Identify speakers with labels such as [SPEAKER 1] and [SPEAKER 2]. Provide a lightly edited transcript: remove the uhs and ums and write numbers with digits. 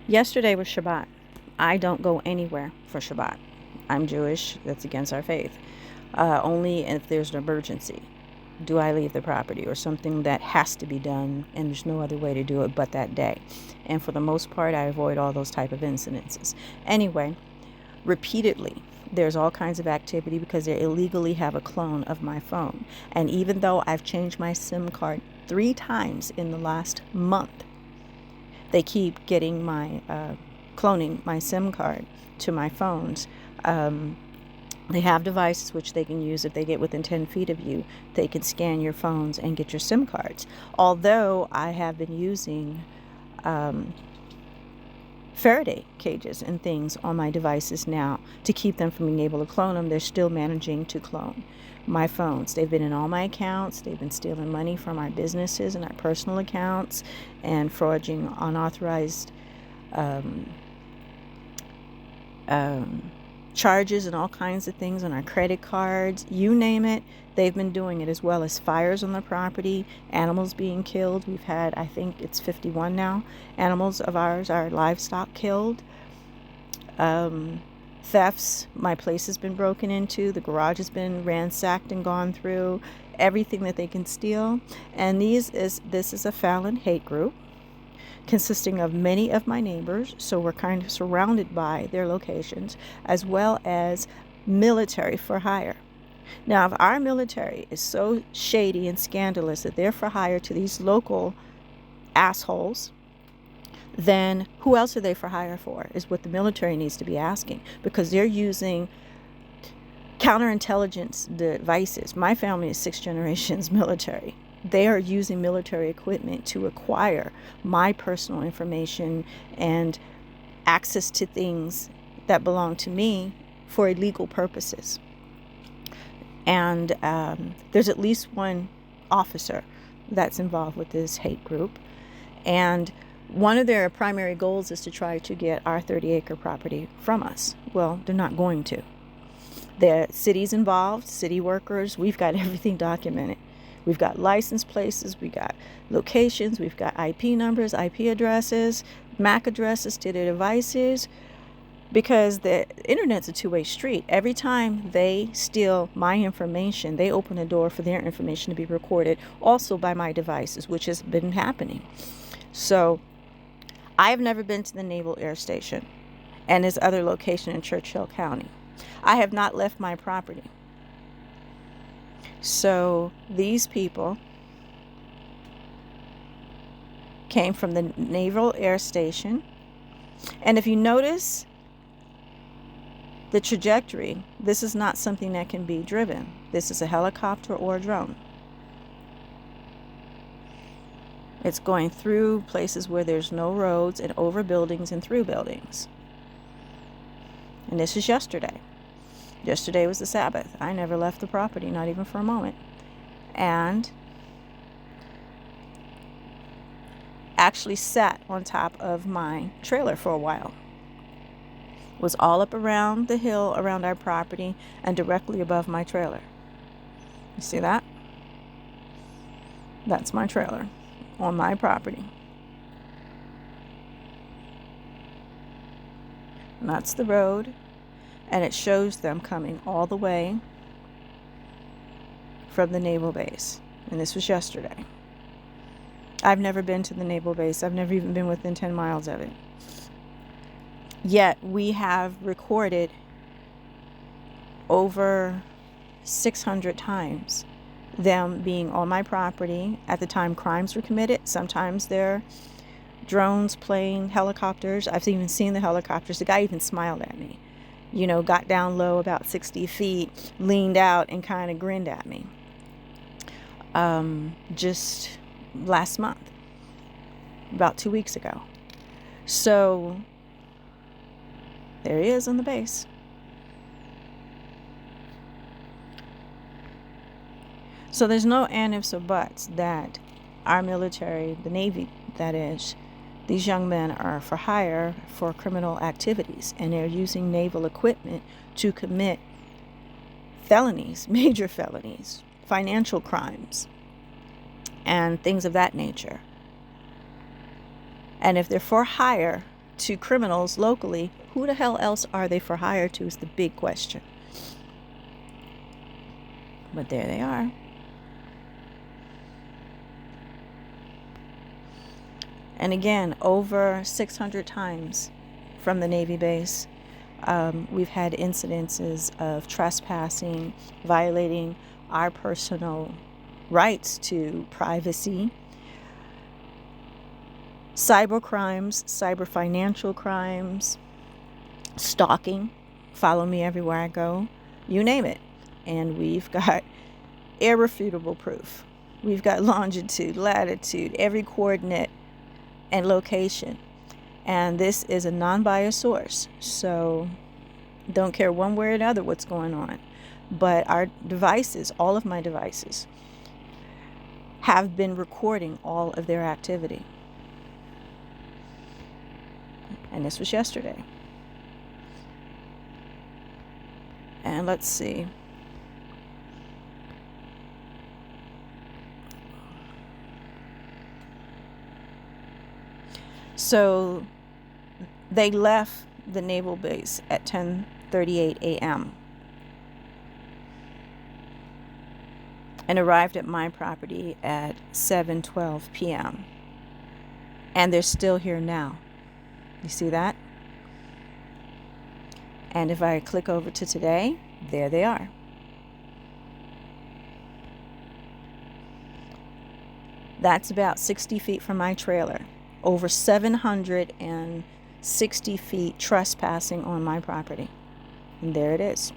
[SPEAKER 1] Yesterday was Shabbat. I don't go anywhere for Shabbat. I'm Jewish. That's against our faith. Only if there's an emergency do I leave the property or something that has to be done and there's no other way to do it but that day. And for the most part, I avoid all those type of incidences. Anyway, repeatedly, there's all kinds of activity because they illegally have a clone of my phone. And even though I've changed my SIM card 3 times in the last month, they keep getting my cloning my SIM card to my phones. They have devices which they can use if they get within 10 feet of you. They can scan your phones and get your SIM cards. Although I have been using Faraday cages and things on my devices now to keep them from being able to clone them, they're still managing to clone my phones. They've been in all my accounts. They've been stealing money from our businesses and our personal accounts and forging unauthorized charges and all kinds of things on our credit cards. You name it, they've been doing it, as well as fires on the property, animals being killed. We've had, I think it's 51 now, animals of ours, our livestock killed. Thefts, my place has been broken into, the garage has been ransacked and gone through, everything that they can steal. And this is a Fallon hate group consisting of many of my neighbors, so we're kind of surrounded by their locations, as well as military for hire. Now, if our military is so shady and scandalous that they're for hire to these local assholes, then who else are they for hire for, is what the military needs to be asking, because they're using counterintelligence devices. My family is 6 generations military. They are using military equipment to acquire my personal information and access to things that belong to me for illegal purposes. And there's at least one officer that's involved with this hate group. And one of their primary goals is to try to get our 30-acre property from us. Well, they're not going to. The city's involved, city workers, we've got everything documented. We've got license places, we've got locations, we've got IP numbers, IP addresses, MAC addresses to their devices, because the internet's a two-way street. Every time they steal my information, they open a door for their information to be recorded also by my devices, which has been happening. So I've never been to the Naval Air Station and its other location in Churchill County. I have not left my property. So these people came from the Naval Air Station. And if you notice the trajectory, this is not something that can be driven. This is a helicopter or a drone. It's going through places where there's no roads and over buildings and through buildings. And this is yesterday. Yesterday was the Sabbath. I never left the property, not even for a moment. And actually sat on top of my trailer for a while. Was all up around the hill around our property and directly above my trailer. You see that? That's my trailer on my property. And that's the road. And it shows them coming all the way from the naval base. And this was yesterday. I've never been to the naval base. I've never even been within 10 miles of it. Yet we have recorded over 600 times them being on my property at the time crimes were committed. Sometimes they're drones, plane, helicopters. I've even seen the helicopters. The guy even smiled at me. You know, got down low about 60 feet, leaned out and kind of grinned at me. Just last month, about 2 weeks ago. So there he is on the base. So there's no ands or buts that our military, the Navy that is, these young men are for hire for criminal activities, and they're using naval equipment to commit felonies, major felonies, financial crimes, and things of that nature. And if they're for hire, to criminals locally, who the hell else are they for hire to is the big question. But there they are. And again, over 600 times from the Navy base, we've had incidences of trespassing, violating our personal rights to privacy, cyber crimes, cyber financial crimes, stalking, follow me everywhere I go, you name it. And we've got irrefutable proof. We've got longitude, latitude, every coordinate and location. And this is a non-biased source. So don't care one way or another what's going on. But our devices, all of my devices, have been recording all of their activity. And this was yesterday. And let's see. So they left the naval base at 10:38 a.m. and arrived at my property at 7:12 p.m. And they're still here now. You see that? And if I click over to today, there they are. That's about 60 feet from my trailer. Over 760 feet trespassing on my property. And there it is.